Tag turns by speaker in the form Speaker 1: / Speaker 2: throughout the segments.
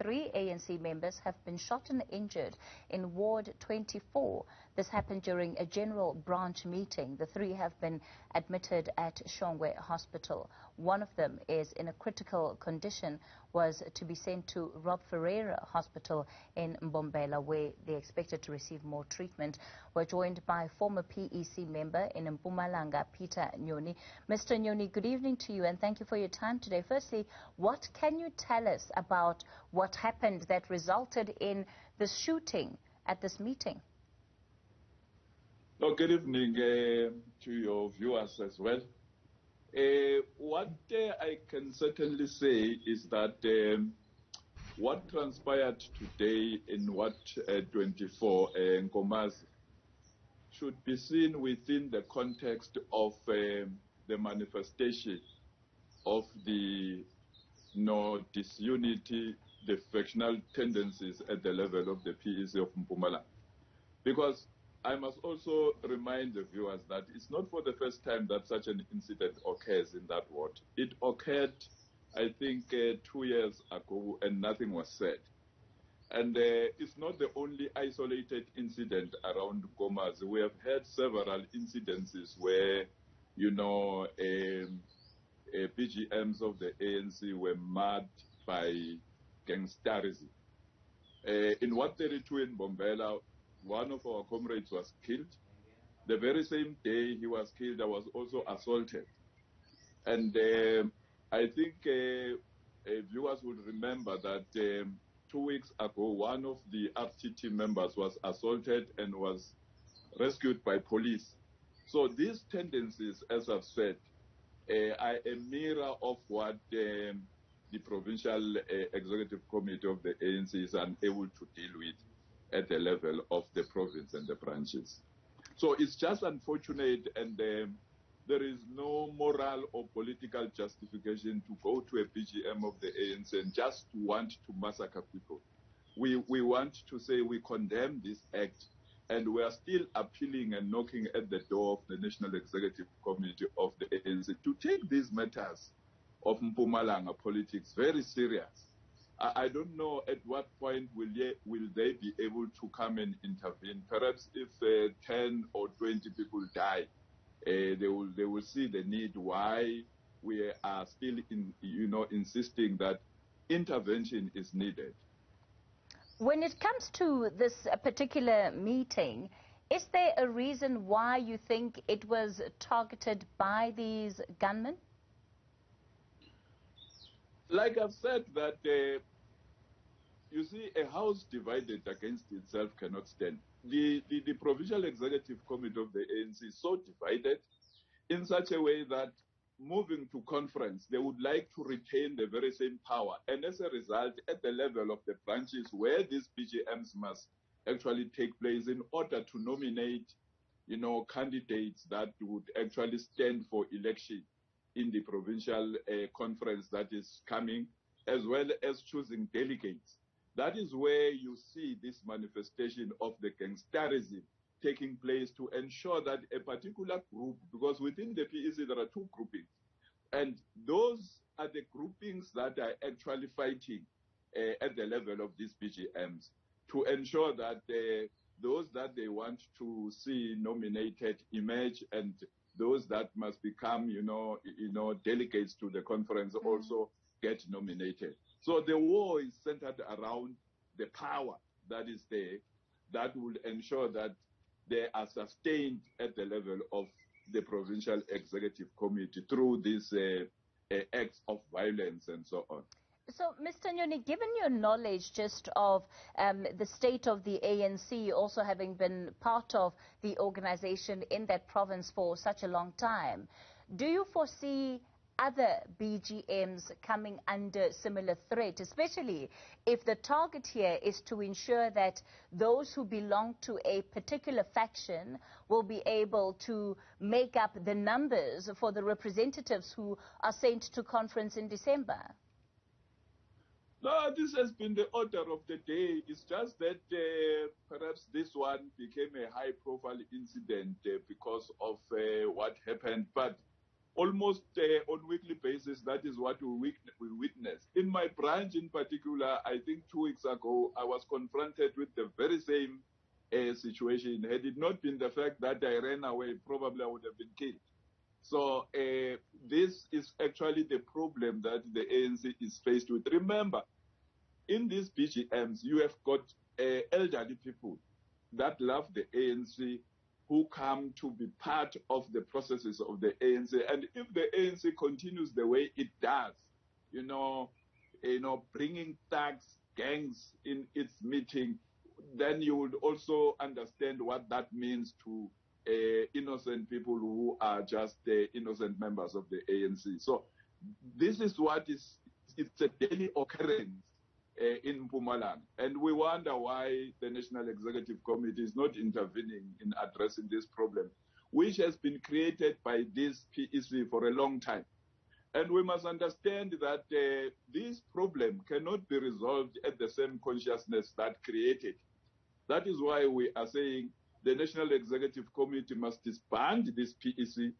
Speaker 1: 3 ANC members have been shot and injured in Ward 24. This happened during a general branch meeting. The 3 have been admitted at Shongwe Hospital. One of them is in a critical condition, was to be sent to Rob Ferreira Hospital in Mpumalanga, where they're expected to receive more treatment. We're joined by former PEC member in Mpumalanga, Peter Nyoni. Mr. Nyoni, good evening to you and thank you for your time today. Firstly, what can you tell us about what happened that resulted in the shooting at this meeting?
Speaker 2: Good evening to your viewers as well. What I can certainly say is that what transpired today in Ward 24 in Nkomazi should be seen within the context of the manifestation of the disunity, the factional tendencies at the level of the PEC of Mpumalanga. Because I must also remind the viewers that it's not for the first time that such an incident occurs in that ward. It occurred, I think, 2 years ago, and nothing was said. And it's not the only isolated incident around Nkomazi. We have had several incidences where, PGMs of the ANC were marred by gangsterism. In Ward 32 in Bombela, one of our comrades was killed. The very same day he was killed, I was also assaulted. And I think viewers will remember that 2 weeks ago, one of the RTT members was assaulted and was rescued by police. So these tendencies, as I've said, are a mirror of what the Provincial Executive Committee of the ANC is unable to deal with at the level of the province and the branches. So it's just unfortunate, and there is no moral or political justification to go to a PGM of the ANC and just want to massacre people. We want to say we condemn this act, and we are still appealing and knocking at the door of the National Executive Committee of the ANC to take these matters of Mpumalanga politics very serious. I don't know at what point will they be able to come and intervene. Perhaps if 10 or 20 people die, they will see the need why we are still insisting that intervention is needed.
Speaker 1: When it comes to this particular meeting, is there a reason why you think it was targeted by these gunmen?
Speaker 2: Like I've said, that you see, a house divided against itself cannot stand. The Provincial Executive Committee of the ANC is so divided in such a way that moving to conference, they would like to retain the very same power. And as a result, at the level of the branches where these PGMs must actually take place in order to nominate, candidates that would actually stand for election in the provincial conference that is coming, as well as choosing delegates. That is where you see this manifestation of the gangsterism taking place to ensure that a particular group, because within the PEC there are 2 groupings, and those are the groupings that are actually fighting at the level of these PGMs to ensure that those that they want to see nominated emerge, and those that must become, delegates to the conference also get nominated. So the war is centered around the power that is there, that will ensure that they are sustained at the level of the Provincial Executive Committee through these acts of violence and so on.
Speaker 1: So, Mr. Nyoni, given your knowledge just of the state of the ANC, also having been part of the organization in that province for such a long time, do you foresee other BGMs coming under similar threat, especially if the target here is to ensure that those who belong to a particular faction will be able to make up the numbers for the representatives who are sent to conference in December?
Speaker 2: No, this has been the order of the day. It's just that perhaps this one became a high-profile incident because of what happened. But almost on weekly basis, that is what we witness. In my branch in particular, I think 2 weeks ago, I was confronted with the very same situation. Had it not been the fact that I ran away, probably I would have been killed. So this is actually the problem that the ANC is faced with. Remember, in these BGMs, you have got elderly people that love the ANC, who come to be part of the processes of the ANC. And if the ANC continues the way it does, bringing thugs, gangs in its meeting, then you would also understand what that means to innocent people who are just innocent members of the ANC. So this is it's a daily occurrence in Mpumalanga. And we wonder why the National Executive Committee is not intervening in addressing this problem, which has been created by this PEC for a long time. And we must understand that this problem cannot be resolved at the same consciousness that created. That is why we are saying the National Executive Committee must disband this PEC,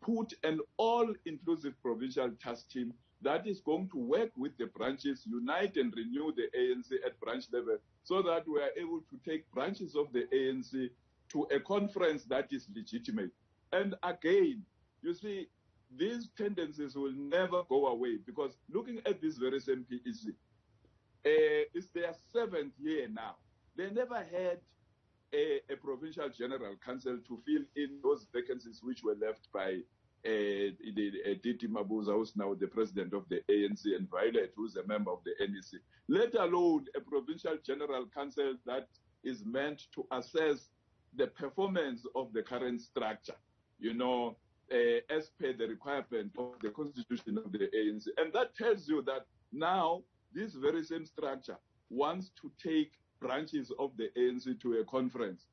Speaker 2: put an all-inclusive provincial task team that is going to work with the branches, unite and renew the ANC at branch level, so that we are able to take branches of the ANC to a conference that is legitimate. And again, you see, these tendencies will never go away, because looking at this very same PEC, it's their 7th year now. They never had a provincial general council to fill in those vacancies which were left by Diti Mabuza, who's now the president of the ANC, and Violet, who's a member of the NEC, let alone a provincial general council that is meant to assess the performance of the current structure, as per the requirement of the constitution of the ANC. And that tells you that now this very same structure wants to take branches of the ANC to a conference.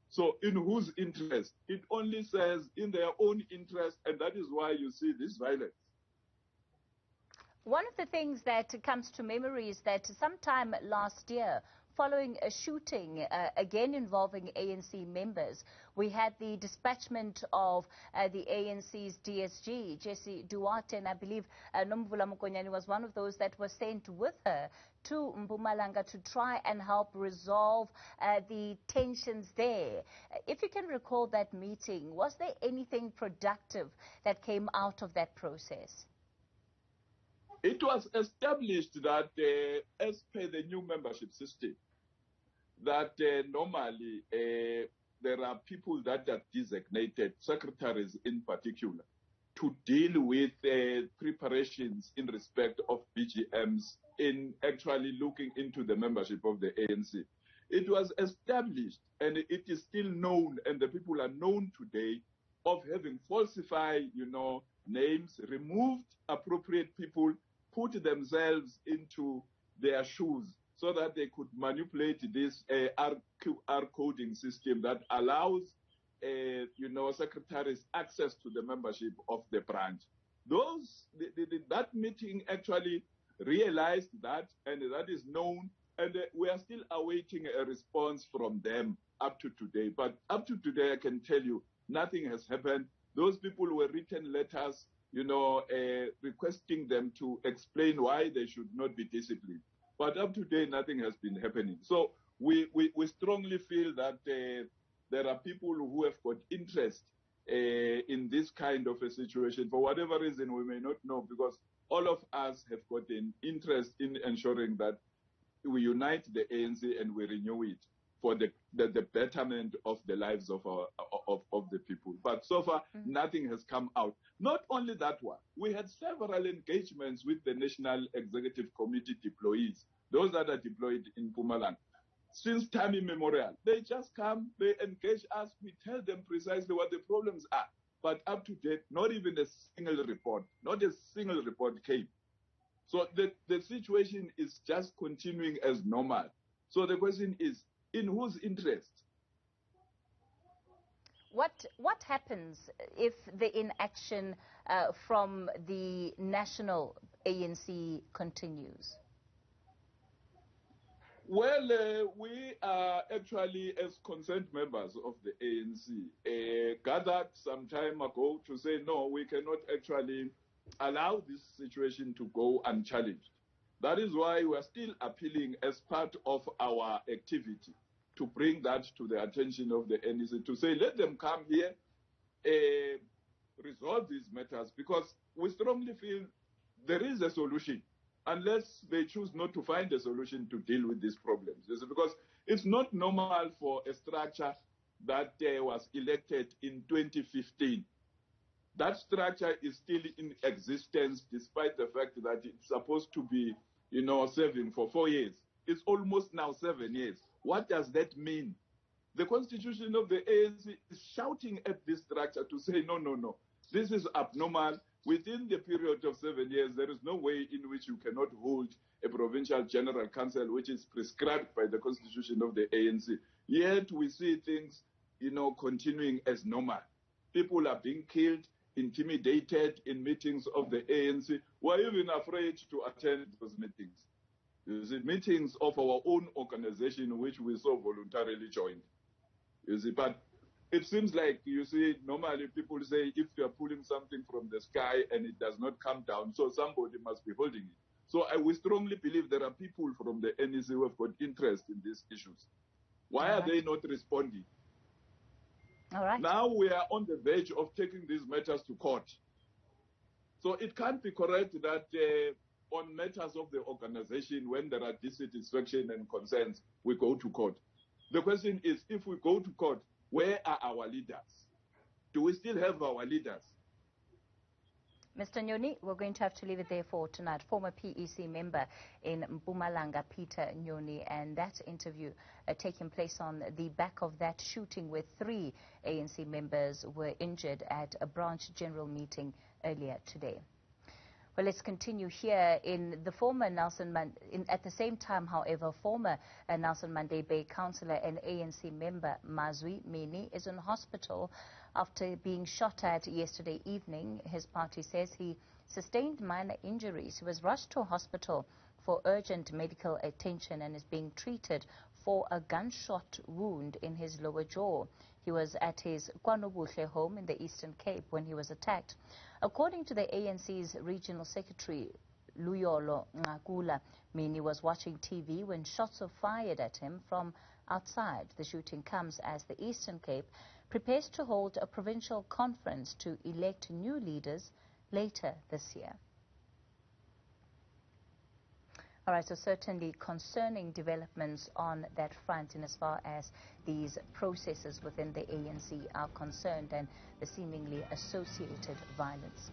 Speaker 2: So in whose interest? It only says in their own interest, and that is why you see this violence.
Speaker 1: One of the things that comes to memory is that sometime last year, following a shooting, again involving ANC members, we had the dispatchment of the ANC's DSG, Jesse Duarte, and I believe Nomvula Mokonyane was one of those that was sent with her to Mpumalanga to try and help resolve the tensions there. If you can recall that meeting, was there anything productive that came out of that process?
Speaker 2: It was established that as per the new membership system, that normally there are people that are designated, secretaries in particular, to deal with preparations in respect of BGMs in actually looking into the membership of the ANC. It was established, and it is still known, and the people are known today, of having falsified, names, removed appropriate people, put themselves into their shoes so that they could manipulate this QR coding system that allows, secretaries access to the membership of the branch. That meeting actually realized that, and that is known, and we are still awaiting a response from them up to today. But up to today, I can tell you, nothing has happened. Those people were written letters, requesting them to explain why they should not be disciplined. But up to date, nothing has been happening. So we strongly feel that there are people who have got interest in this kind of a situation. For whatever reason, we may not know, because all of us have got an interest in ensuring that we unite the ANC and we renew it for the betterment of the lives of the people. But so far, nothing has come out. Not only that one, we had several engagements with the National Executive Committee deployees, those that are deployed in Mpumalanga. Since time immemorial, they just come, they engage us, we tell them precisely what the problems are. But up to date, not even a single report came. So the situation is just continuing as normal. So the question is, in whose interest?
Speaker 1: What happens if the inaction from the national ANC continues?
Speaker 2: Well, we are actually, as concerned members of the ANC, gathered some time ago to say, no, we cannot actually allow this situation to go unchallenged. That is why we are still appealing as part of our activity to bring that to the attention of the ANC, to say, let them come here, resolve these matters, because we strongly feel there is a solution, unless they choose not to find a solution to deal with these problems. Because it's not normal for a structure that was elected in 2015. That structure is still in existence, despite the fact that it's supposed to be, serving for 4 years. It's almost now 7 years. What does that mean? The constitution of the ANC is shouting at this structure to say, no, no, no. This is abnormal. Within the period of 7 years, there is no way in which you cannot hold a provincial general council, which is prescribed by the constitution of the ANC. Yet we see things, continuing as normal. People are being killed, intimidated in meetings of the ANC. We're even afraid to attend those meetings. You see, meetings of our own organization, which we so voluntarily joined. You see, but it seems like, normally people say if you are pulling something from the sky and it does not come down, so somebody must be holding it. So we strongly believe there are people from the NEC who have got interest in these issues. Why are they not responding?
Speaker 1: All right.
Speaker 2: Now we are on the verge of taking these matters to court. So it can't be correct that on matters of the organization, when there are dissatisfaction and concerns, we go to court. The question is, if we go to court, where are our leaders? Do we still have our leaders?
Speaker 1: Mr. Nyoni, we're going to have to leave it there for tonight. Former PEC member in Mpumalanga, Peter Nyoni, and that interview taking place on the back of that shooting where 3 ANC members were injured at a branch general meeting earlier today. Well, let's continue here in the former at the same time, however, former Nelson Mandela Bay councillor and ANC member Mazwi Mini is in hospital after being shot at yesterday evening. His party says he sustained minor injuries. He was rushed to a hospital for urgent medical attention and is being treated for a gunshot wound in his lower jaw. He was at his KwaNobuhle home in the Eastern Cape when he was attacked. According to the ANC's regional secretary, Luyolo Ngakula, Mini was watching TV when shots were fired at him from outside. The shooting comes as the Eastern Cape prepares to hold a provincial conference to elect new leaders later this year. All right, so certainly concerning developments on that front in as far as these processes within the ANC are concerned and the seemingly associated violence.